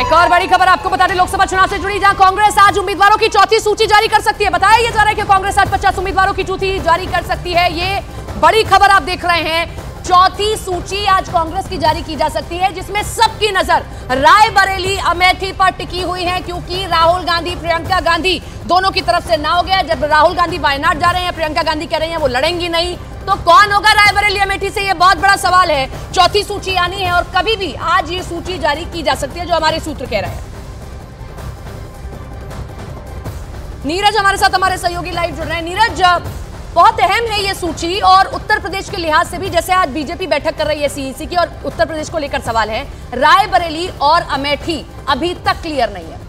एक और बड़ी खबर आपको बता दें, लोकसभा चुनाव से जुड़ी, जहां कांग्रेस आज उम्मीदवारों की चौथी सूची जारी कर सकती है। बताया यह जा रहा है कि कांग्रेस आज 50 उम्मीदवारों की सूची जारी कर सकती है। ये बड़ी खबर आप देख रहे हैं। चौथी सूची आज कांग्रेस की जारी की जा सकती है, जिसमें सबकी नजर रायबरेली अमेठी पर टिकी हुई है, क्योंकि राहुल गांधी प्रियंका गांधी दोनों की तरफ से ना हो गया। जब राहुल गांधी वायनाड जा रहे हैं, प्रियंका गांधी कह रही हैं वो लड़ेंगी नहीं, तो कौन होगा रायबरेली अमेठी से? ये बहुत बड़ा सवाल है। चौथी सूची आनी है और कभी भी आज ये सूची जारी की जा सकती है, जो हमारे सूत्र कह रहे हैं। नीरज हमारे साथ, हमारे सहयोगी लाइव जुड़ रहे हैं। नीरज, बहुत अहम है ये सूची, और उत्तर प्रदेश के लिहाज से भी, जैसे आज बीजेपी बैठक कर रही है सीईसी की, और उत्तर प्रदेश को लेकर सवाल है। रायबरेली और अमेठी अभी तक क्लियर नहीं है।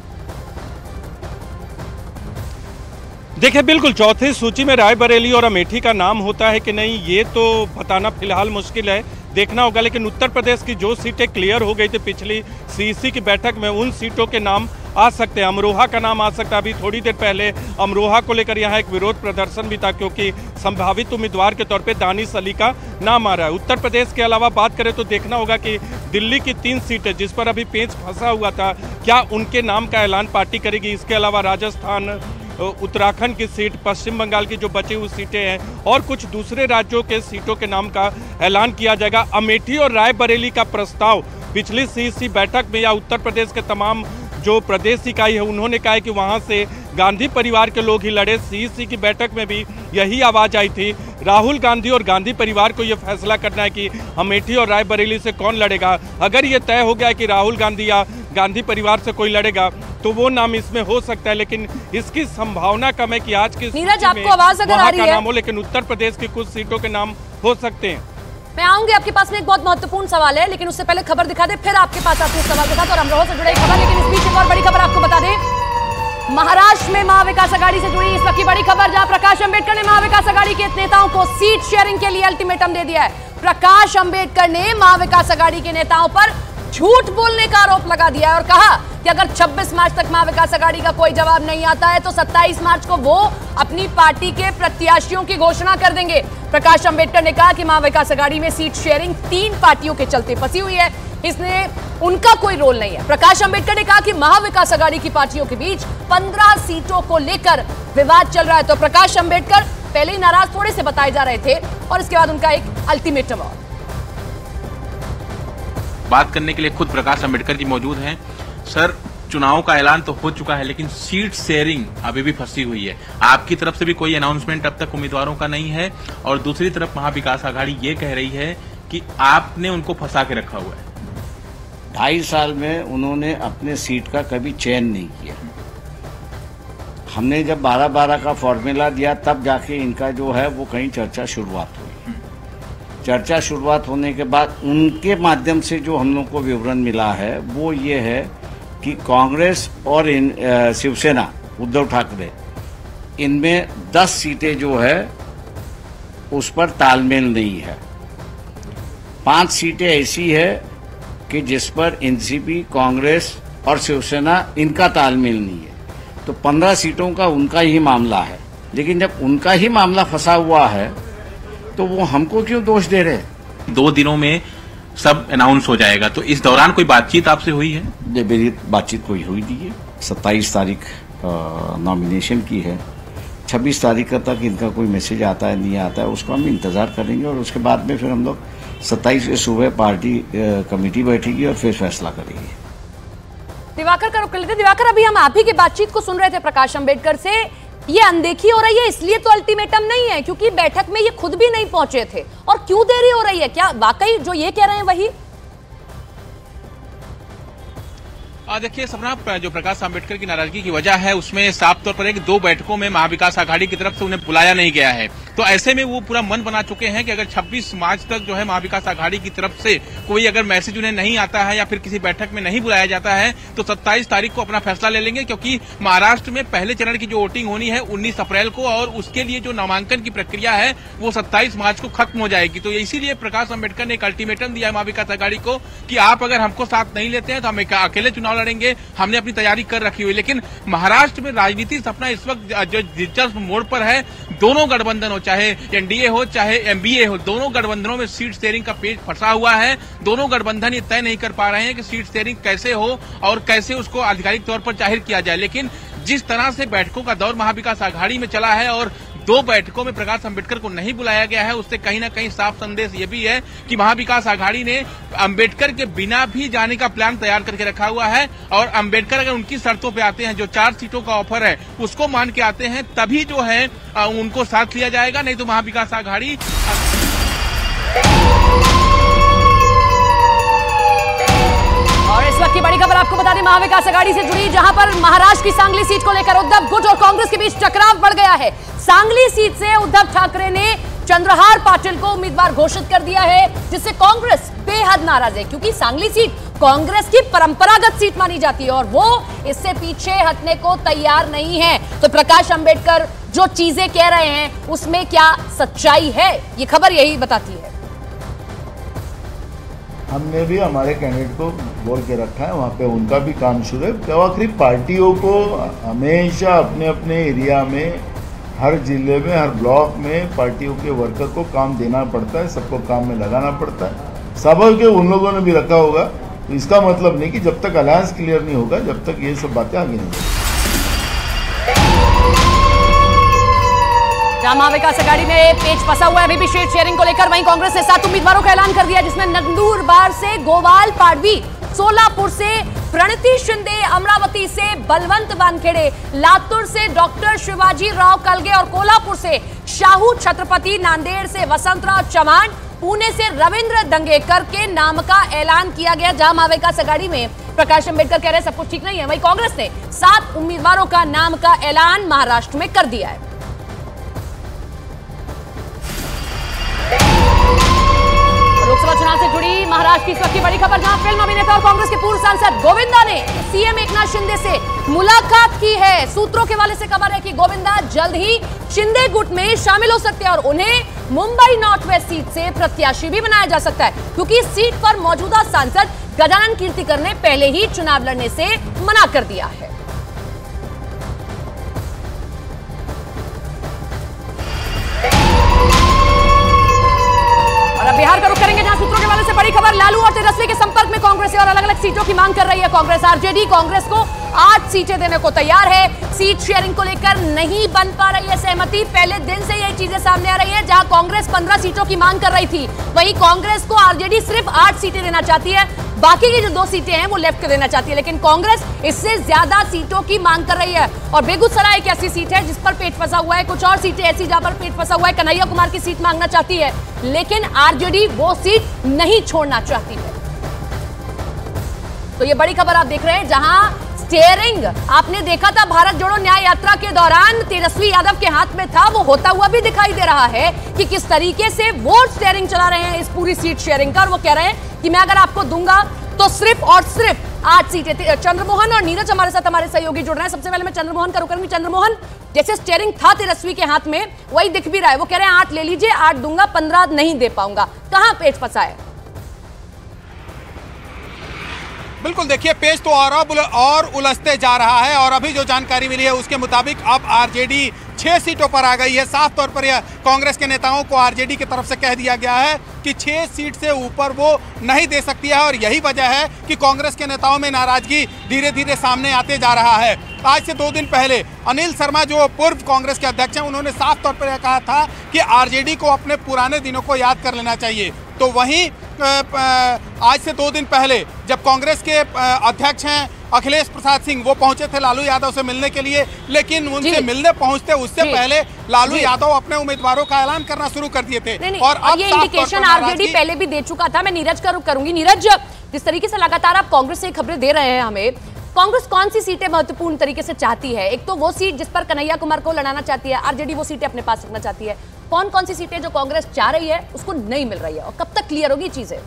देखिए, बिल्कुल चौथी सूची में रायबरेली और अमेठी का नाम होता है कि नहीं, ये तो बताना फिलहाल मुश्किल है, देखना होगा। लेकिन उत्तर प्रदेश की जो सीटें क्लियर हो गई थी पिछली सीईसी की बैठक में, उन सीटों के नाम आ सकते हैं। अमरोहा का नाम आ सकता है। अभी थोड़ी देर पहले अमरोहा को लेकर यहाँ एक विरोध प्रदर्शन भी था, क्योंकि संभावित उम्मीदवार के तौर पे दानिश अली का नाम आ रहा है। उत्तर प्रदेश के अलावा बात करें तो देखना होगा कि दिल्ली की 3 सीटें जिस पर अभी पेंच फंसा हुआ था, क्या उनके नाम का ऐलान पार्टी करेगी? इसके अलावा राजस्थान, उत्तराखंड की सीट, पश्चिम बंगाल की जो बची हुई सीटें हैं, और कुछ दूसरे राज्यों के सीटों के नाम का ऐलान किया जाएगा। अमेठी और रायबरेली का प्रस्ताव पिछली सीईसी बैठक में, या उत्तर प्रदेश के तमाम जो प्रदेश इकाई है उन्होंने कहा है कि वहां से गांधी परिवार के लोग ही लड़े। सीईसी की बैठक में भी यही आवाज आई थी। राहुल गांधी और गांधी परिवार को यह फैसला करना है कि अमेठी और रायबरेली से कौन लड़ेगा। अगर ये तय हो गया कि राहुल गांधी या गांधी परिवार से कोई लड़ेगा, तो वो नाम इसमें हो सकता है, लेकिन इसकी संभावना कम है कि आज की नीरज, आपको आवाज अगर आ रही है, नाम हो, लेकिन उत्तर प्रदेश की कुछ सीटों के नाम हो सकते हैं। मैं आऊंगी आपके पास में, एक बहुत महत्वपूर्ण सवाल है, लेकिन उससे पहले खबर दिखा दे, फिर आपके पास आते हैं सवाल के साथ, और अमरोहा से जुड़े खबर। लेकिन इस बीच एक और बड़ी खबर आपको बता दें, महाराष्ट्र में महाविकास आघाड़ी से जुड़ी इस वक्त की बड़ी खबर, जहां प्रकाश अंबेडकर ने महाविकास आघाड़ी के नेताओं को सीट शेयरिंग के लिए अल्टीमेटम दे दिया है। प्रकाश अंबेडकर ने महाविकास आघाड़ी के नेताओं पर झूठ बोलने का आरोप लगा दिया है और कहा कि अगर 26 मार्च तक महाविकास आघाड़ी का कोई जवाब नहीं आता है, तो 27 मार्च को वो अपनी पार्टी के प्रत्याशियों की घोषणा कर देंगे। प्रकाश अंबेडकर ने कहा कि महाविकास आघाड़ी में सीट शेयरिंग 3 पार्टियों के चलते फंसी हुई है, इसमें उनका कोई रोल नहीं है। प्रकाश अंबेडकर ने कहा कि महाविकास आघाड़ी की पार्टियों के बीच 15 सीटों को लेकर विवाद चल रहा है। तो प्रकाश अंबेडकर पहले ही नाराज थोड़े से बताए जा रहे थे, और इसके बाद उनका एक अल्टीमेटम और बात करने के लिए खुद प्रकाश अंबेडकर जी मौजूद हैं। सर, चुनाव का ऐलान तो हो चुका है, लेकिन सीट शेयरिंग अभी भी फंसी हुई है। आपकी तरफ से भी कोई अनाउंसमेंट अब तक उम्मीदवारों का नहीं है, और दूसरी तरफ महाविकास आघाड़ी ये कह रही है कि आपने उनको फंसा के रखा हुआ है। 2.5 साल में उन्होंने अपने सीट का कभी चयन नहीं किया। हमने जब 12-12 का फॉर्मूला दिया, तब जाके इनका जो है वो कहीं चर्चा शुरुआत हुई। चर्चा शुरुआत होने के बाद उनके माध्यम से जो हम लोग को विवरण मिला है वो ये है कि कांग्रेस और शिवसेना, उद्धव ठाकरे, इनमें 10 सीटें जो है उस पर तालमेल नहीं है। 5 सीटें ऐसी है कि जिस पर एनसीपी, कांग्रेस और शिवसेना, इनका तालमेल नहीं है। तो 15 सीटों का उनका ही मामला है। लेकिन जब उनका ही मामला फंसा हुआ है, तो वो हमको क्यों दोष दे रहे हैं? 2 दिनों में सब अनाउंस हो जाएगा, तो इस दौरान कोई बातचीत आपसे हुई है? मेरी बातचीत कोई हुई नहीं है। 27 तारीख नॉमिनेशन की है। 26 तारीख तक इनका कोई मैसेज आता है नहीं आता है, उसको हम इंतजार करेंगे, और उसके बाद में फिर हम लोग 27 से सुबह पार्टी कमेटी बैठेगी और फिर फैसला करेंगे। दिवाकर का रुख कर लेते। दिवाकर, अभी हम आप ही की बातचीत को सुन रहे थे प्रकाश अंबेडकर से। ये अनदेखी हो रही है, इसलिए तो अल्टीमेटम नहीं है, क्योंकि बैठक में ये खुद भी नहीं पहुंचे थे। और क्यों देरी हो रही है? क्या वाकई जो ये कह रहे हैं वही? देखिए सपना, जो प्रकाश अंबेडकर की नाराजगी की वजह है उसमें साफ तौर पर है कि 2 बैठकों में महाविकास आघाड़ी की तरफ से उन्हें बुलाया नहीं गया है। तो ऐसे में वो पूरा मन बना चुके हैं कि अगर 26 मार्च तक जो है महाविकास आघाड़ी की तरफ से कोई अगर मैसेज उन्हें नहीं आता है या फिर किसी बैठक में नहीं बुलाया जाता है, तो 27 तारीख को अपना फैसला ले लेंगे। क्योंकि महाराष्ट्र में पहले चरण की जो वोटिंग होनी है 19 अप्रैल को, और उसके लिए जो नामांकन की प्रक्रिया है वो 27 मार्च को खत्म हो जाएगी। तो इसीलिए प्रकाश अंबेडकर ने एक अल्टीमेटम दिया है महाविकास आघाड़ी को कि आप अगर हमको साथ नहीं लेते हैं तो हम अकेले चुनाव लड़ेंगे, हमने अपनी तैयारी कर रखी हुई। लेकिन महाराष्ट्र में राजनीति सपना इस वक्त जो दिलचस्प मोड़ पर है, दोनों गठबंधन हो, चाहे एनडीए हो चाहे एमबीए हो, दोनों गठबंधनों में सीट शेयरिंग का पेच फंसा हुआ है। दोनों गठबंधन ये तय नहीं कर पा रहे हैं कि सीट शेयरिंग कैसे हो और कैसे उसको आधिकारिक तौर पर जाहिर किया जाए। लेकिन जिस तरह से बैठकों का दौर महाविकास आघाड़ी में चला है और 2 बैठकों में प्रकाश अंबेडकर को नहीं बुलाया गया है, उससे कहीं ना कहीं साफ संदेश ये भी है कि महाविकास आघाड़ी ने अंबेडकर के बिना भी जाने का प्लान तैयार करके रखा हुआ है। और अंबेडकर अगर उनकी शर्तों पे आते हैं, जो 4 सीटों का ऑफर है उसको मान के आते हैं, तभी जो है उनको साथ लिया जाएगा, नहीं तो महाविकास आघाड़ी। और इस वक्त की बड़ी खबर आपको बता दें महाविकास आघाड़ी से जुड़ी, जहां पर महाराष्ट्र की सांगली सीट को लेकर उद्धव गुट और कांग्रेस के बीच टकराव बढ़ गया है। सांगली सीट से उद्धव ठाकरे ने चंद्रहार पाटिल को उम्मीदवार घोषित कर दिया है, जिससे कांग्रेस बेहद नाराज है, क्योंकि सांगली सीट कांग्रेस की परंपरागत सीट मानी जाती है और वो इससे पीछे हटने को तैयार नहीं है। तो प्रकाश अंबेडकर जो चीजें कह रहे हैं उसमें क्या सच्चाई है, ये खबर यही बताती है। हमने भी हमारे कैंडिडेट को बोल के रखा है, वहाँ पे उनका भी काम शुरू है। तो आखिर पार्टियों को हमेशा अपने अपने एरिया में, हर जिले में, हर ब्लॉक में पार्टियों के वर्कर को काम देना पड़ता है, सबको काम में लगाना पड़ता है। सब के उन लोगों ने भी रखा होगा, तो इसका मतलब नहीं कि जब तक अलायंस क्लियर नहीं होगा, जब तक ये सब बातें आगे नहीं होगी। जहां महाविकास आघाड़ी में पेच फंसा हुआ है अभी भी सीट शेयरिंग को लेकर, वहीं कांग्रेस ने 7 उम्मीदवारों का ऐलान कर दिया, जिसमें नंदुरबार से गोवाल पाडवी, सोलापुर से प्रणति शिंदे, अमरावती से बलवंत वानखेड़े, लातूर से डॉक्टर शिवाजी राव कलगे और कोल्हापुर से शाहू छत्रपति, नांदेड़ से वसंतराव चौहान, पुणे से रविंद्र दंगेकर के नाम का ऐलान किया गया। जहां महाविकास आघाड़ी में प्रकाश अंबेडकर कह रहे हैं सब कुछ ठीक नहीं है, वहीं कांग्रेस ने 7 उम्मीदवारों का नाम का ऐलान महाराष्ट्र में कर दिया है। लोकसभा चुनाव से जुड़ी महाराष्ट्र की इस वक्त की बड़ी खबर, जहां फिल्म अभिनेता और कांग्रेस के पूर्व सांसद गोविंदा ने सीएम एकनाथ शिंदे से मुलाकात की है। सूत्रों के हवाले से खबर है कि गोविंदा जल्द ही शिंदे गुट में शामिल हो सकते हैं और उन्हें मुंबई नॉर्थ वेस्ट सीट से प्रत्याशी भी बनाया जा सकता है, क्योंकि इस सीट पर मौजूदा सांसद गजानन कीर्तिकर ने पहले ही चुनाव लड़ने से मना कर दिया है। बिहार का रुख करेंगे, जहां सूत्रों के हवाले से बड़ी खबर, लालू और तेजस्वी के संपर्क में कांग्रेस और अलग अलग सीटों की मांग कर रही है कांग्रेस। आरजेडी कांग्रेस को 8 सीटें देने को तैयार है। सीट शेयरिंग को लेकर नहीं बन पा रही है सहमति, पहले दिन से यही चीजें सामने आ रही है। जहां कांग्रेस 15 सीटों की मांग कर रही थी, वहीं कांग्रेस को आरजेडी सिर्फ 8 सीटें देना चाहती है, बाकी की जो 2 सीटें हैं वो लेफ्ट को देना चाहती है, लेकिन कांग्रेस इससे ज्यादा सीटों की मांग कर रही है। और बेगूसराय एक ऐसी सीट है जिस पर पेट फंसा हुआ है, कुछ और सीटें ऐसी जहां पर पेट फंसा हुआ है। कन्हैया कुमार की सीट मांगना चाहती है, लेकिन आरजेडी वो सीट नहीं छोड़ना चाहती है। तो ये बड़ी खबर आप देख रहे हैं, जहां स्टीयरिंग आपने देखा था भारत जोड़ो न्याय यात्रा के दौरान तेजस्वी यादव के हाथ में था, वो होता हुआ भी दिखाई दे रहा है कि किस तरीके से वो स्टीयरिंग चला रहे हैं इस पूरी सीट शेयरिंग का। और वो कह रहे हैं कि मैं अगर आपको दूंगा तो सिर्फ और सिर्फ 8 सीटें। चंद्रमोहन और नीरज हमारे साथ हमारे सहयोगी जुड़ रहे हैं। सबसे पहले मैं चंद्रमोहन का रुख करूंगी। चंद्रमोहन, जैसे स्टीयरिंग था तेजस्वी के हाथ में वही दिख भी रहा है, वो कह रहे हैं 8 ले लीजिए, 8 दूंगा, 15 नहीं दे पाऊंगा। कहां पेच फंसा है? बिल्कुल, देखिए पेज तो और उलझते जा रहा है और अभी जो जानकारी मिली है उसके मुताबिक अब आरजेडी 6 सीटों पर आ गई है। साफ तौर पर यह कांग्रेस के नेताओं को आरजेडी की तरफ से कह दिया गया है कि 6 सीट से ऊपर वो नहीं दे सकती है और यही वजह है कि कांग्रेस के नेताओं में नाराजगी धीरे धीरे सामने आते जा रहा है। आज से 2 दिन पहले अनिल शर्मा जो पूर्व कांग्रेस के अध्यक्ष हैं, उन्होंने साफ तौर पर यह कहा था कि आरजेडी को अपने पुराने दिनों को याद कर लेना चाहिए। तो वहीं आज से 2 दिन पहले जब कांग्रेस के अध्यक्ष हैं अखिलेश प्रसाद सिंह, वो पहुंचे थे लालू यादव से मिलने के लिए, लेकिन उनसे मिलने पहुंचते उससे पहले लालू यादव अपने उम्मीदवारों का ऐलान करना शुरू कर दिए थे। और अब ये इंडिकेशन आरजेडी पहले भी दे चुका था। मैं नीरज का रुख करूंगी। नीरज, जिस तरीके से लगातार आप कांग्रेस से खबरें दे रहे हैं हमें, कांग्रेस कौन सी सीटें महत्वपूर्ण तरीके से चाहती है? एक तो वो सीट जिस पर कन्हैया कुमार को लड़ाना चाहती है, आरजेडी वो सीटें अपने पास रखना चाहती है। कौन सी सीटें जो कांग्रेस चाह रही है उसको नहीं मिल रही है और कब तक क्लियर होगी चीजें?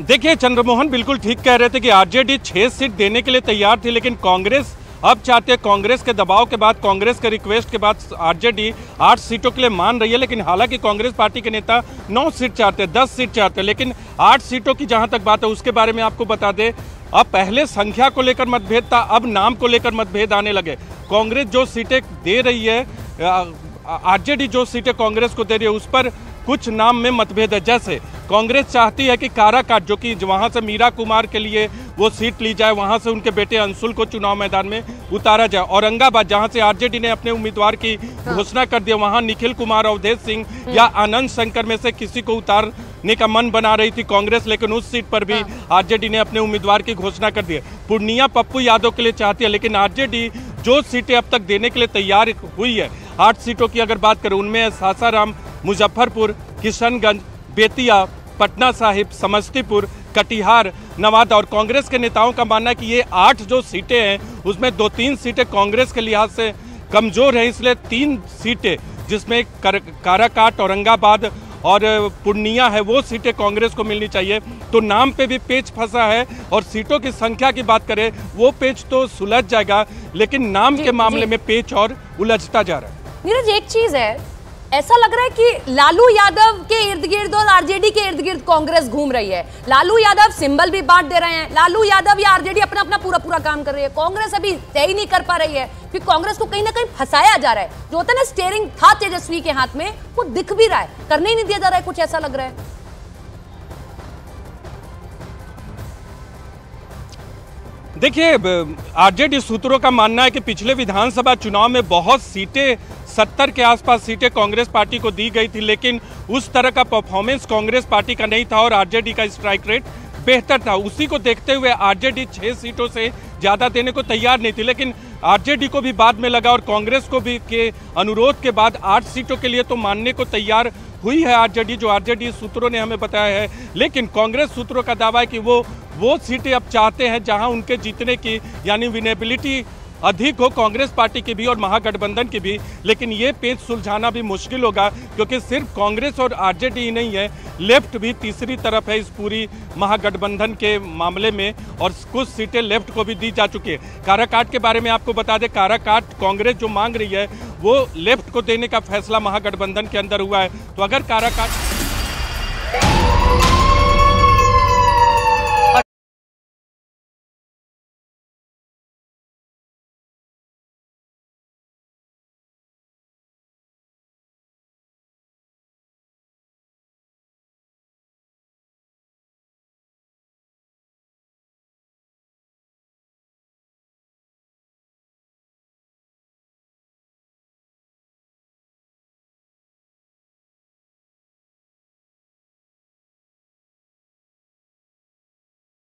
देखिए चंद्रमोहन बिल्कुल ठीक कह रहे थे कि आरजेडी 6 सीट देने के लिए तैयार थी, लेकिन कांग्रेस अब चाहते, कांग्रेस के दबाव के बाद, कांग्रेस के रिक्वेस्ट के बाद आरजेडी 8 सीटों के लिए मान रही है। लेकिन हालांकि कांग्रेस पार्टी के नेता 9 सीट चाहते, 10 सीट चाहते, लेकिन 8 सीटों की जहां तक बात है उसके बारे में आपको बता दें, अब पहले संख्या को लेकर मतभेद था, अब नाम को लेकर मतभेद आने लगे। कांग्रेस जो सीटें दे रही है आरजेडी जो सीटें कांग्रेस को दे रही है उस पर कुछ नाम में मतभेद है। जैसे कांग्रेस चाहती है कि काराकाट, जो कि वहां से मीरा कुमार के लिए वो सीट ली जाए, वहां से उनके बेटे अंशुल को चुनाव मैदान में उतारा जाए। औरंगाबाद, जहां से आरजेडी ने अपने उम्मीदवार की घोषणा कर दिया, वहां निखिल कुमार, अवधेश सिंह या आनंद शंकर में से किसी को उतारने का मन बना रही थी कांग्रेस, लेकिन उस सीट पर भी आरजेडी ने अपने उम्मीदवार की घोषणा कर दी। पूर्णिया पप्पू यादव के लिए चाहती है, लेकिन आरजेडी जो सीटें अब तक देने के लिए तैयार हुई है, 8 सीटों की अगर बात करें, उनमें सासाराम, मुजफ्फरपुर, किशनगंज, बेतिया, पटना साहिब, समस्तीपुर, कटिहार, नवादा। और कांग्रेस के नेताओं का मानना है कि ये 8 जो सीटें हैं उसमें 2-3 सीटें कांग्रेस के लिहाज से कमजोर हैं, इसलिए 3 सीटें जिसमें काराकाट, औरंगाबाद और पूर्णिया है, वो सीटें कांग्रेस को मिलनी चाहिए। तो नाम पे भी पेच फंसा है, और सीटों की संख्या की बात करें वो पेच तो सुलझ जाएगा, लेकिन नाम के मामले में पेच और उलझता जा रहा है। नीरज, एक चीज है, ऐसा लग रहा है कि लालू यादव के इर्द गिर्द और आरजेडी के इर्द गिर्द कांग्रेस घूम रही है। लालू यादव सिंबल भी बांट दे रहे हैं, लालू यादव या आरजेडी अपना अपना पूरा काम कर रही है, कांग्रेस अभी तय ही नहीं कर पा रही है। फिर कांग्रेस को कहीं ना कहीं फंसाया जा रहा है। जो होता है ना, स्टीयरिंग था तेजस्वी के हाथ में, वो दिख भी रहा है, करने ही नहीं दिया जा रहा है, कुछ ऐसा लग रहा है। देखिए, आरजेडी सूत्रों का मानना है कि पिछले विधानसभा चुनाव में बहुत सीटें, 70 के आसपास सीटें कांग्रेस पार्टी को दी गई थी, लेकिन उस तरह का परफॉर्मेंस कांग्रेस पार्टी का नहीं था और आरजेडी का स्ट्राइक रेट बेहतर था। उसी को देखते हुए आरजेडी 6 सीटों से ज़्यादा देने को तैयार नहीं थी, लेकिन आरजेडी को भी बाद में लगा और कांग्रेस को भी के अनुरोध के बाद 8 सीटों के लिए तो मानने को तैयार हुई है आरजेडी, जो आरजेडी सूत्रों ने हमें बताया है। लेकिन कांग्रेस सूत्रों का दावा है कि वो सीटें अब चाहते हैं जहां उनके जीतने की, यानी विनेबिलिटी अधिक हो कांग्रेस पार्टी की भी और महागठबंधन की भी। लेकिन ये पेच सुलझाना भी मुश्किल होगा, क्योंकि सिर्फ कांग्रेस और आरजेडी ही नहीं है, लेफ्ट भी तीसरी तरफ है इस पूरी महागठबंधन के मामले में, और कुछ सीटें लेफ्ट को भी दी जा चुकी है। काराकाट के बारे में आपको बता दें, काराकाट कांग्रेस जो मांग रही है वो लेफ्ट को देने का फैसला महागठबंधन के अंदर हुआ है। तो अगर काराकाट